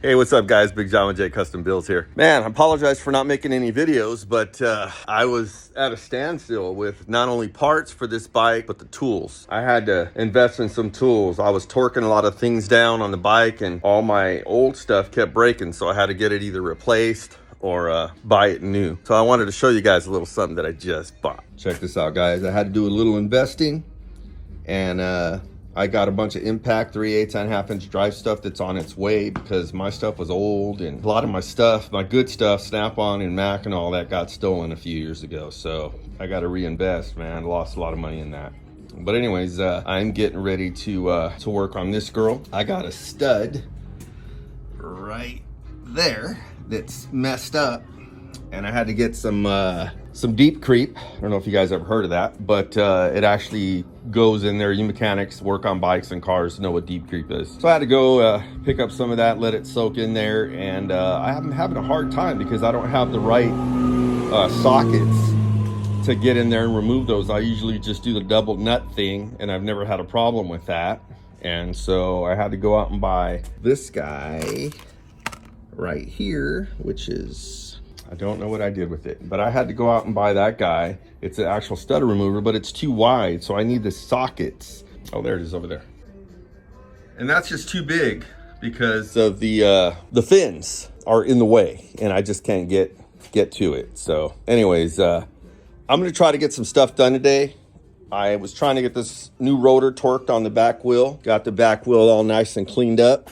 Hey, what's up guys? Big John with J Custom Builds here. Man, I apologize for not making any videos, but I was at a standstill with not only parts for this bike, but the tools. I had to invest in some tools. I was torquing a lot of things down on the bike and all my old stuff kept breaking, so I had to get it either replaced or buy it new. So I wanted to show you guys a little something that I just bought. Check this out, guys. I had to do a little investing, and I got a bunch of impact 3/8 and 1/2 inch drive stuff that's on its way because my stuff was old, and a lot of my stuff, my good stuff, Snap-on and Mac and all that, got stolen a few years ago. So I got to reinvest, man. Lost a lot of money in that. But anyways, I'm getting ready to work on this girl. I got a stud right there that's messed up, and I had to get some deep creep. I don't know if you guys ever heard of that, but it actually goes in there. You mechanics work on bikes and cars know what deep creep is. So I had to go pick up some of that, let it soak in there, and I'm having a hard time because I don't have the right sockets to get in there and remove those. I usually just do the double nut thing, and I've never had a problem with that. And so I had to go out and buy this guy right here, which is, I don't know what I did with it, but I had to go out and buy that guy. It's an actual stutter remover, but it's too wide, so I need the sockets. Oh, there it is over there. And that's just too big because of the fins are in the way, and I just can't get to it. So anyways, I'm gonna try to get some stuff done today. I was trying to get this new rotor torqued on the back wheel. Got the back wheel all nice and cleaned up.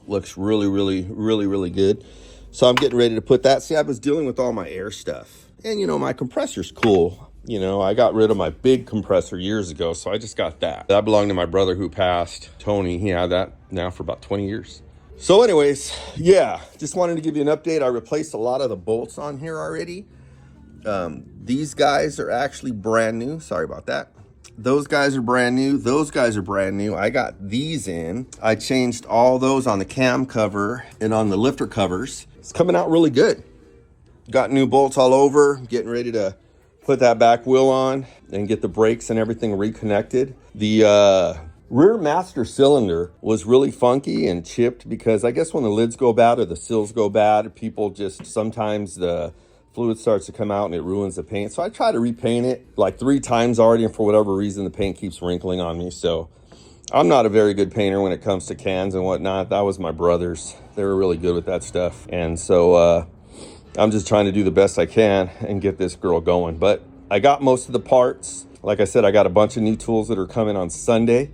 Looks really good. So I'm getting ready to put that. See, I was dealing with all my air stuff. And, you know, my compressor's cool. You know, I got rid of my big compressor years ago, so I just got that. That belonged to my brother who passed, Tony. He had that now for about 20 years. So anyways, yeah, just wanted to give you an update. I replaced a lot of the bolts on here already. These guys are actually brand new. Sorry about that. Those guys are brand new. Those guys are brand new. I got these in. I changed all those on the cam cover and on the lifter covers. It's coming out really good. Got new bolts all over. Getting ready to put that back wheel on and get the brakes and everything reconnected. The rear master cylinder was really funky and chipped because I guess when the lids go bad or the sills go bad, people just, sometimes the fluid starts to come out and it ruins the paint. So I tried to repaint it like 3 times already, and for whatever reason the paint keeps wrinkling on me. So I'm not a very good painter when it comes to cans and whatnot. That was my brother's. They were really good with that stuff. And so I'm just trying to do the best I can and get this girl going. But I got most of the parts. Like I said, I got a bunch of new tools that are coming on Sunday.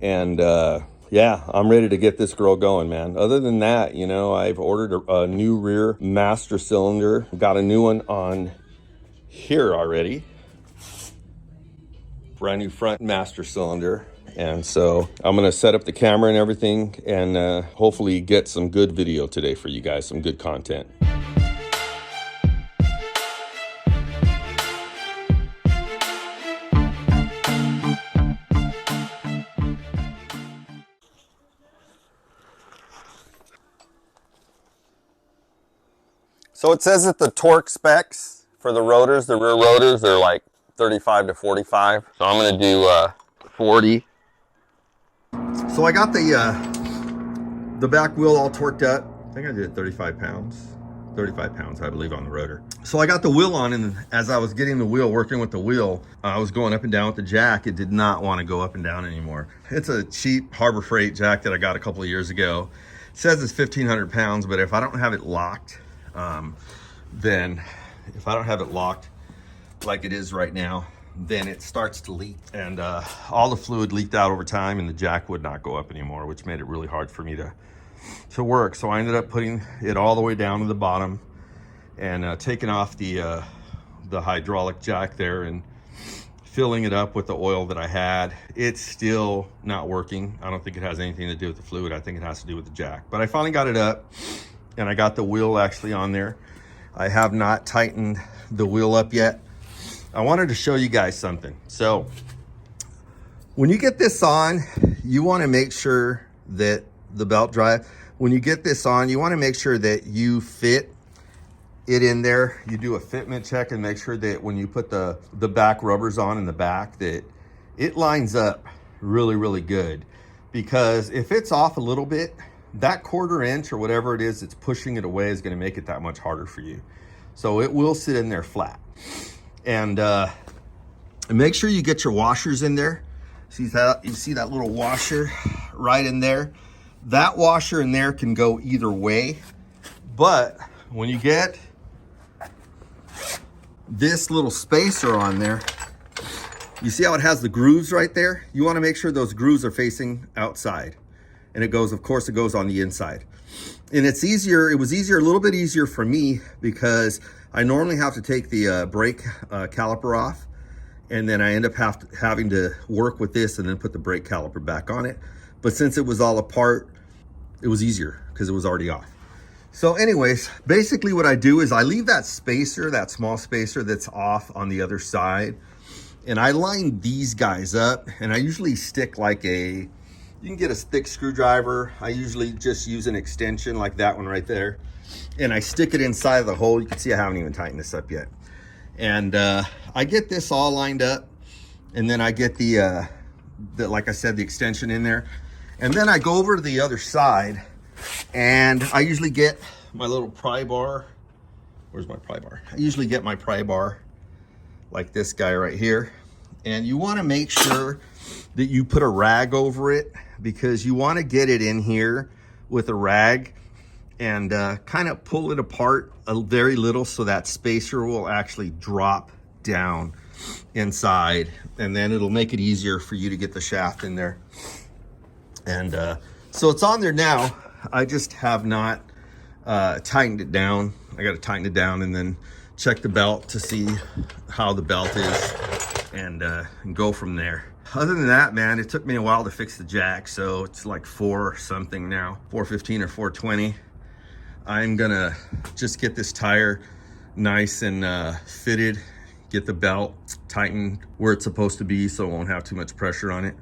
And yeah, I'm ready to get this girl going, man. Other than that, you know, I've ordered a new rear master cylinder. Got a new one on here already. Brand new front master cylinder. And so I'm gonna set up the camera and everything and hopefully get some good video today for you guys, some good content. So it says that the torque specs for the rotors, the rear rotors, they're like 35 to 45. So I'm gonna do 40. So I got the back wheel all torqued up. I think I did 35 pounds. 35 pounds, I believe, on the rotor. So I got the wheel on, and as I was getting the wheel, working with the wheel, I was going up and down with the jack. It did not want to go up and down anymore. It's a cheap Harbor Freight jack that I got a couple of years ago. It says it's 1,500 pounds, but if I don't have it locked, then if I don't have it locked like it is right now, then it starts to leak, and all the fluid leaked out over time, and the jack would not go up anymore, which made it really hard for me to work. So I ended up putting it all the way down to the bottom and taking off the hydraulic jack there and filling it up with the oil that I had. It's still not working. I don't think it has anything to do with the fluid. I think it has to do with the jack. But I finally got it up, and I got the wheel actually on there. I have not tightened the wheel up yet. I wanted to show you guys something. So when you get this on, you want to make sure that the belt drive, when you get this on, you want to make sure that you fit it in there. You do a fitment check and make sure that when you put the back rubbers on in the back, that it lines up really good. Because if it's off a little bit, that 1/4 inch or whatever it is it's pushing it away is going to make it that much harder for you. So it will sit in there flat. And make sure you get your washers in there. See that? You see that little washer right in there? That washer in there can go either way. But when you get this little spacer on there, you see how it has the grooves right there? You want to make sure those grooves are facing outside. And it goes, of course, it goes on the inside. And it's easier, it was easier, a little bit easier for me because I normally have to take the brake caliper off. And then I end up having to work with this and then put the brake caliper back on it. But since it was all apart, it was easier because it was already off. So anyways, basically what I do is I leave that spacer, that small spacer that's off on the other side. And I line these guys up, and I usually stick like you can get a thick screwdriver. I usually just use an extension like that one right there. And I stick it inside of the hole. You can see I haven't even tightened this up yet. And I get this all lined up, and then I get the like I said, the extension in there. And then I go over to the other side, and I usually get my little pry bar. Where's my pry bar? I usually get my pry bar like this guy right here. And you want to make sure that you put a rag over it, because you want to get it in here with a rag and kind of pull it apart a very little so that spacer will actually drop down inside, and then it'll make it easier for you to get the shaft in there. And so it's on there now. I just have not tightened it down. I got to tighten it down and then check the belt to see how the belt is, and go from there. Other than that, man, it took me a while to fix the jack, so it's like 4 something now, 415 or 420. I'm gonna just get this tire nice and fitted, get the belt tightened where it's supposed to be so it won't have too much pressure on it.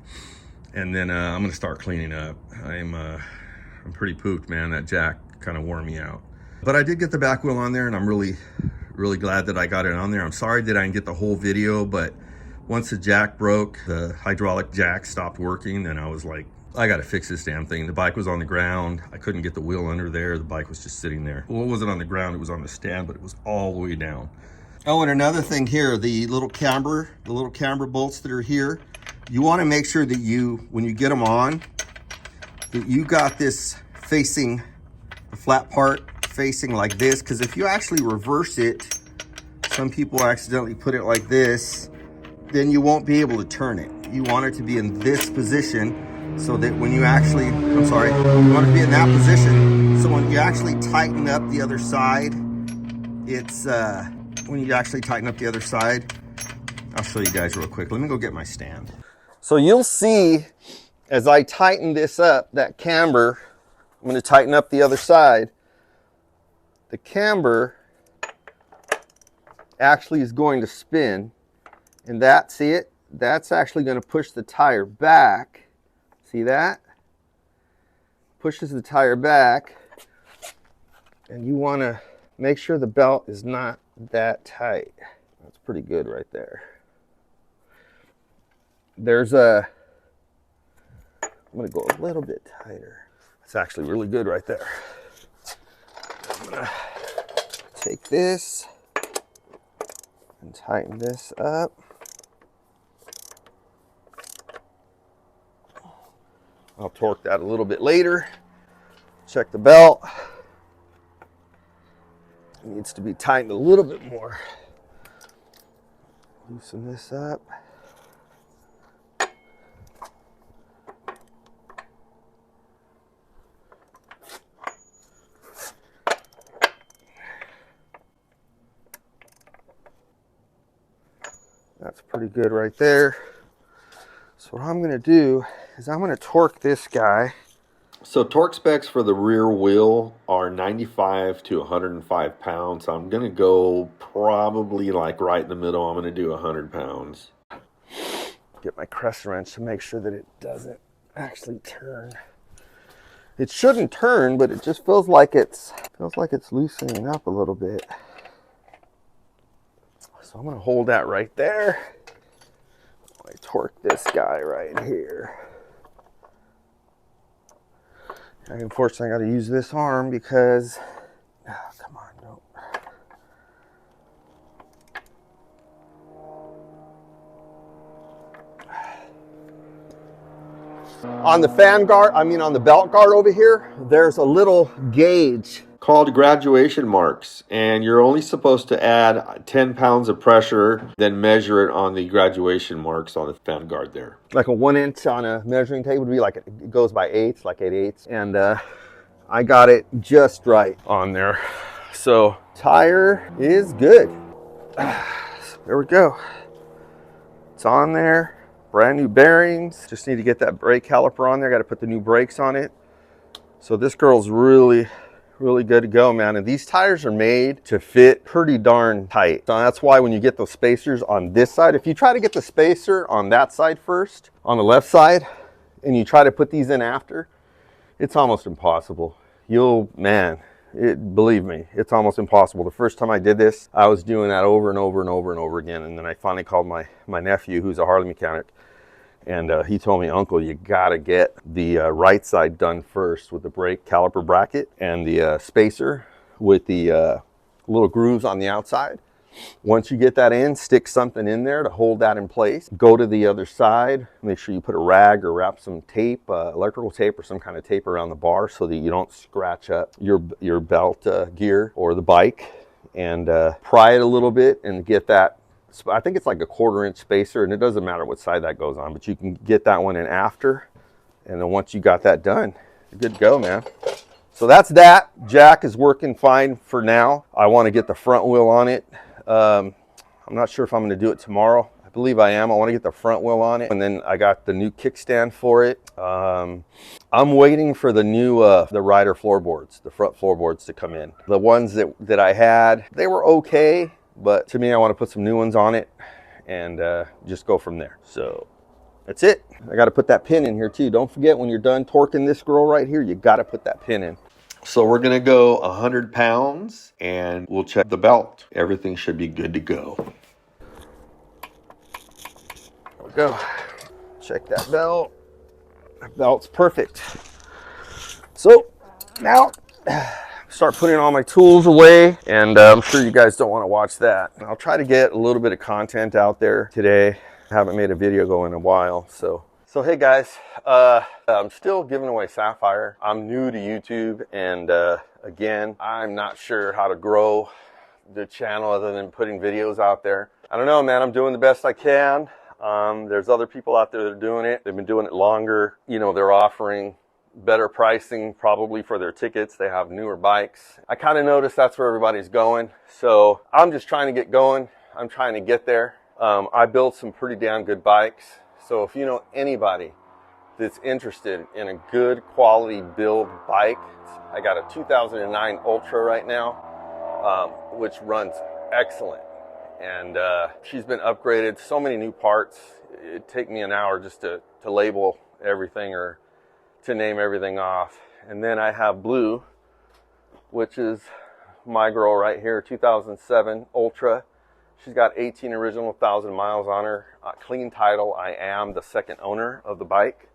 And then I'm gonna start cleaning up. I'm pretty pooped, man. That jack kind of wore me out. But I did get the back wheel on there, and I'm really glad that I got it on there. I'm sorry that I didn't get the whole video, but once the jack broke, the hydraulic jack stopped working, and I was like, I gotta fix this damn thing. The bike was on the ground. I couldn't get the wheel under there. The bike was just sitting there. Well, it wasn't on the ground, it was on the stand, but it was all the way down. Oh, and another thing here, the little camber bolts that are here, you wanna make sure that when you get them on, that you got this facing, the flat part facing like this, because if you actually reverse it, some people accidentally put it like this, then you won't be able to turn it. You want it to be in this position, so that when you actually, you want to be in that position, so when you actually tighten up the other side, it's, when you actually tighten up the other side, I'll show you guys real quick. Let me go get my stand. So you'll see, as I tighten this up, that camber, I'm going to tighten up the other side, the camber actually is going to spin, and see it? That's actually going to push the tire back. See that? Pushes the tire back, and you want to make sure the belt is not that tight. That's pretty good right there. I'm going to go a little bit tighter. It's actually really good right there. I'm going to take this and tighten this up. I'll torque that a little bit later. Check the belt. It needs to be tightened a little bit more. Loosen this up. That's pretty good right there. So what I'm going to do is I'm going to torque this guy. So torque specs for the rear wheel are 95 to 105 pounds. So I'm going to go probably like right in the middle. I'm going to do 100 pounds. Get my crescent wrench to make sure that it doesn't actually turn. It shouldn't turn, but it just feels like it's loosening up a little bit. So I'm going to hold that right there. I torque this guy right here. Unfortunately, I got to use this arm because, oh, come on, no. On the fan guard, on the belt guard over here, there's a little gauge called graduation marks, and you're only supposed to add 10 pounds of pressure, then measure it on the graduation marks on the fan guard there. Like a 1 inch on a measuring tape would be like, it goes by eighths, like 8/8, and I got it just right on there. So tire is good. There we go. It's on there. Brand new bearings. Just need to get that brake caliper on there. Got to put the new brakes on it. So this girl's really good to go, man. And these tires are made to fit pretty darn tight. So that's why when you get those spacers on this side, if you try to get the spacer on that side first, on the left side, and you try to put these in after, it's almost impossible. Believe me, it's almost impossible. The first time I did this, I was doing that over and over again. And then I finally called my nephew, who's a Harley mechanic, and he told me, Uncle, you gotta get the right side done first with the brake caliper bracket and the spacer with the little grooves on the outside. Once you get that in, stick something in there to hold that in place. Go to the other side, make sure you put a rag or wrap some tape, electrical tape or some kind of tape around the bar so that you don't scratch up your belt gear or the bike, and pry it a little bit and get that. I think it's like a 1/4 inch spacer, and it doesn't matter what side that goes on, but you can get that one in after. And then once you got that done, you're good to go, man. So that's that. Jack is working fine for now. I want to get the front wheel on it. I'm not sure if I'm going to do it tomorrow. I believe I am. I want to get the front wheel on it, and then I got the new kickstand for it. I'm waiting for the new the rider floorboards, the front floorboards to come in. The ones that I had, they were okay, but to me, I want to put some new ones on it and just go from there. So that's it. I got to put that pin in here too. Don't forget, when you're done torquing this girl right here, you got to put that pin in. So we're gonna go 100 pounds and we'll check the belt. Everything should be good to go. There we go. Check that belt. That belt's perfect. So now start putting all my tools away, and I'm sure you guys don't want to watch that. I'll try to get a little bit of content out there today. I haven't made a video go in a while, so hey guys, I'm still giving away Sapphire. I'm new to YouTube, and again, I'm not sure how to grow the channel other than putting videos out there. I don't know, man. I'm doing the best I can. There's other people out there that are doing it. They've been doing it longer. You know, they're offering better pricing probably for their tickets. They have newer bikes. I kind of noticed that's where everybody's going. So I'm just trying to get going. I'm trying to get there. I built some pretty damn good bikes. So if you know anybody that's interested in a good quality build bike, I got a 2009 Ultra right now, which runs excellent. And she's been upgraded, so many new parts. It'd take me an hour just to label everything or to name everything off. And then I have Blue, which is my girl right here, 2007 Ultra. She's got 18 original 1,000 miles on her. Clean title. I am the second owner of the bike.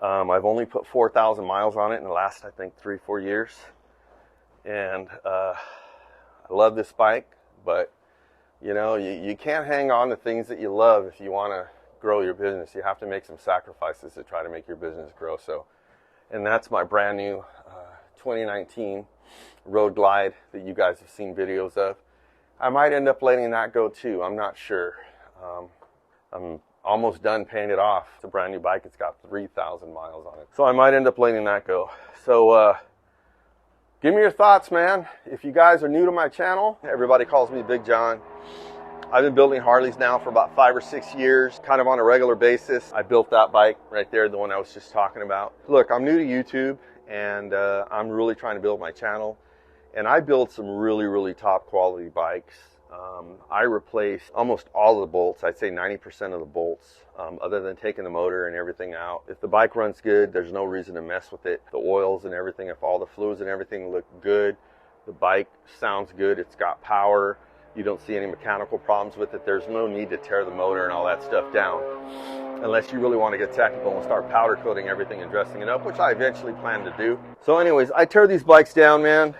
I've only put 4,000 miles on it in the last, I think, 3-4 years. And I love this bike, but you know, you can't hang on to things that you love if you want to grow your business. You have to make some sacrifices to try to make your business grow. So, and that's my brand new 2019 Roadglide that you guys have seen videos of. I might end up letting that go too. I'm not sure. I'm almost done paying it off. It's a brand new bike. It's got 3,000 miles on it. So I might end up letting that go. So give me your thoughts, man. If you guys are new to my channel, everybody calls me Big John. I've been building Harleys now for about 5 or 6 years, kind of on a regular basis. I built that bike right there, the one I was just talking about. Look, I'm new to YouTube, and I'm really trying to build my channel. And I build some really top quality bikes. I replace almost all of the bolts. I'd say 90% of the bolts, other than taking the motor and everything out. If the bike runs good, there's no reason to mess with it. The oils and everything, if all the fluids and everything look good, the bike sounds good, it's got power, you don't see any mechanical problems with it, there's no need to tear the motor and all that stuff down. unless you really want to get technical and start powder coating everything and dressing it up, which I eventually plan to do. So anyways, I tear these bikes down, man.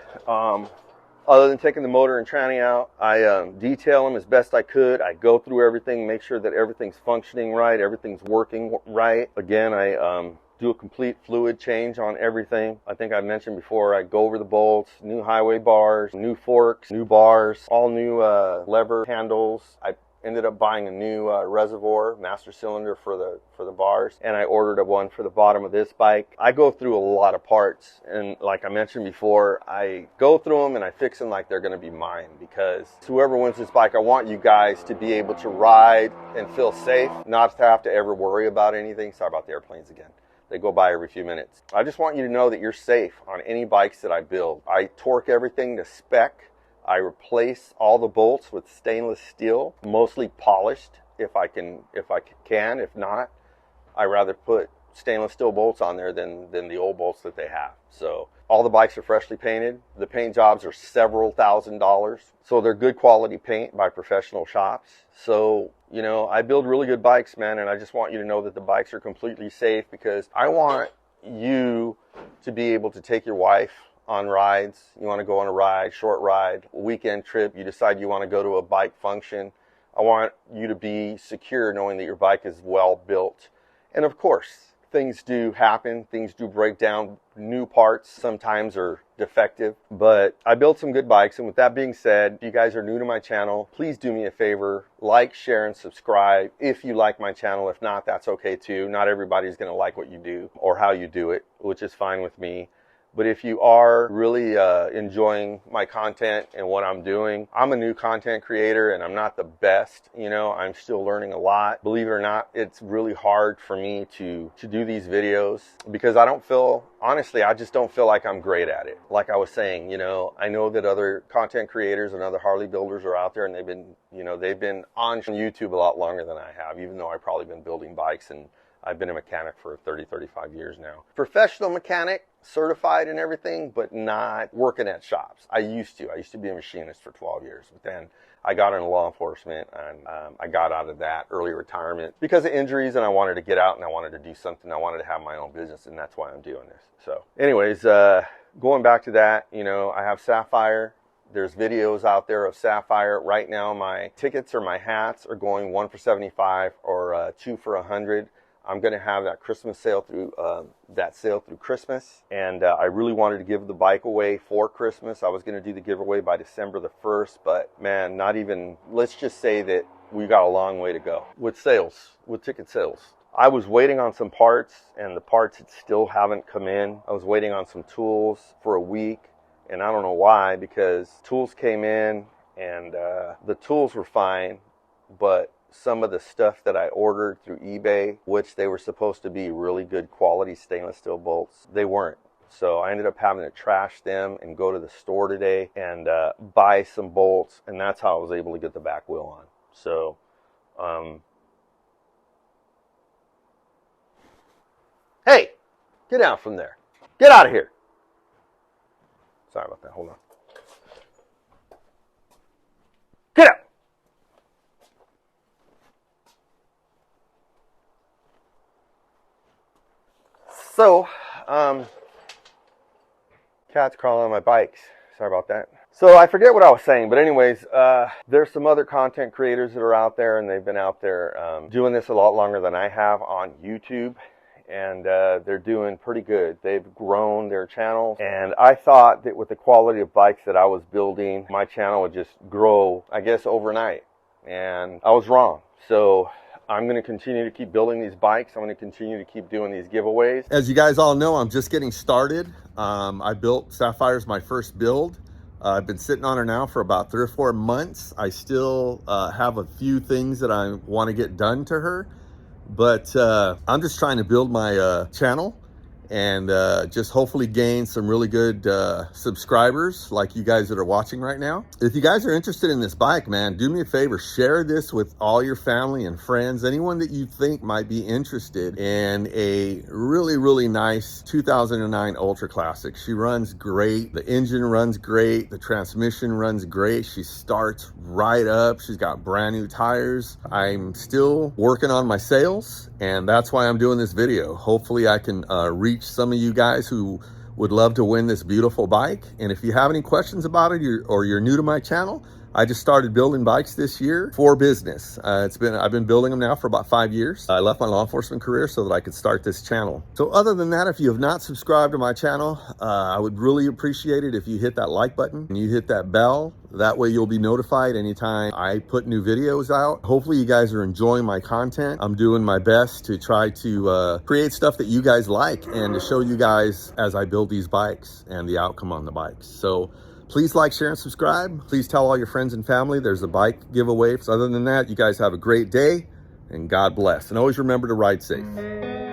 Other than taking the motor and tranny out, I detail them as best I could. I go through everything, make sure that everything's functioning right, everything's working right. Again, I do a complete fluid change on everything. I think I mentioned before, I go over the bolts, new highway bars, new forks, new bars, all new lever handles. I ended up buying a new reservoir, master cylinder for the bars, and I ordered one for the bottom of this bike. I go through a lot of parts, and like I mentioned before, I go through them and I fix them like they're going to be mine, because whoever wins this bike, I want you guys to be able to ride and feel safe, not to have to ever worry about anything. Sorry about the airplanes again. They go by every few minutes. I just want you to know that you're safe on any bikes that I build. I torque everything to spec. I replace all the bolts with stainless steel, mostly polished if I can. If not, I rather put stainless steel bolts on there than the old bolts that they have. So all the bikes are freshly painted. The paint jobs are several $1,000s. So they're good quality paint by professional shops. So, you know, I build really good bikes, man, and I just want you to know that the bikes are completely safe, because I want you to be able to take your wife on rides. You want to go on a ride, short ride, weekend trip, you decide you want to go to a bike function. I want you to be secure knowing that your bike is well built. And of course, things do happen, things do break down. New parts sometimes are defective, but I built some good bikes. And with that being said, if you guys are new to my channel, please do me a favor, like, share, and subscribe if you like my channel. If not, that's okay too. Not everybody's going to like what you do or how you do it, which is fine with me. But if you are really enjoying my content and what I'm doing, I'm a new content creator and I'm not the best. You know, I'm still learning a lot. Believe it or not, it's really hard for me to do these videos, because I don't feel, honestly, I just don't feel like I'm great at it. Like I was saying, you know, I know that other content creators and other Harley builders are out there, and they've been on YouTube a lot longer than I have, even though I've probably been building bikes, and I've been a mechanic for 30, 35 years now. Professional mechanic, certified and everything, but not working at shops. I used to be a machinist for 12 years, but then I got into law enforcement, and I got out of that early retirement because of injuries, and I wanted to get out and I wanted to do something. I wanted to have my own business, and that's why I'm doing this. So anyways, going back to that, you know, I have Sapphire. There's videos out there of Sapphire. Right now, my tickets or my hats are going 1 for $75 or 2 for $100. I'm going to have that Christmas sale through Christmas, and I really wanted to give the bike away for Christmas. I was going to do the giveaway by December the 1st, but man, not even, let's just say that we got a long way to go with sales, with ticket sales. I was waiting on some parts, and the parts still haven't come in. I was waiting on some tools for a week, and I don't know why, because tools came in, and the tools were fine, but some of the stuff that I ordered through eBay, which they were supposed to be really good quality stainless steel bolts, they weren't. So I ended up having to trash them and go to the store today and buy some bolts, and that's how I was able to get the back wheel on. So hey, get out from there. Get out of here. Sorry about that. Hold on. Get out. So, cats crawling on my bikes. Sorry about that. So I forget what I was saying, but anyways, there's some other content creators that are out there, and they've been out there doing this a lot longer than I have on YouTube, and they're doing pretty good. They've grown their channel, and I thought that with the quality of bikes that I was building, my channel would just grow, I guess, overnight, and I was wrong. So I'm going to continue to keep building these bikes. I'm going to continue to keep doing these giveaways. As you guys all know, I'm just getting started. I built Sapphire's my first build. I've been sitting on her now for about 3 or 4 months. I still have a few things that I want to get done to her, but I'm just trying to build my channel and just hopefully gain some really good subscribers like you guys that are watching right now. If you guys are interested in this bike, man, do me a favor, share this with all your family and friends, anyone that you think might be interested in a really, really nice 2009 Ultra Classic. She runs great. The engine runs great. The transmission runs great. She starts right up. She's got brand new tires. I'm still working on my sales, and that's why I'm doing this video. Hopefully I can reach some of you guys who would love to win this beautiful bike. And if you have any questions about it, or you're new to my channel, I just started building bikes this year for business. I've been building them now for about 5 years. I left my law enforcement career so that I could start this channel. So other than that, if you have not subscribed to my channel, I would really appreciate it if you hit that like button and you hit that bell. That way you'll be notified anytime I put new videos out. Hopefully you guys are enjoying my content. I'm doing my best to try to create stuff that you guys like and to show you guys as I build these bikes and the outcome on the bikes. So please like, share, and subscribe. Please tell all your friends and family there's a bike giveaway. So other than that, you guys have a great day and God bless. And always remember to ride safe.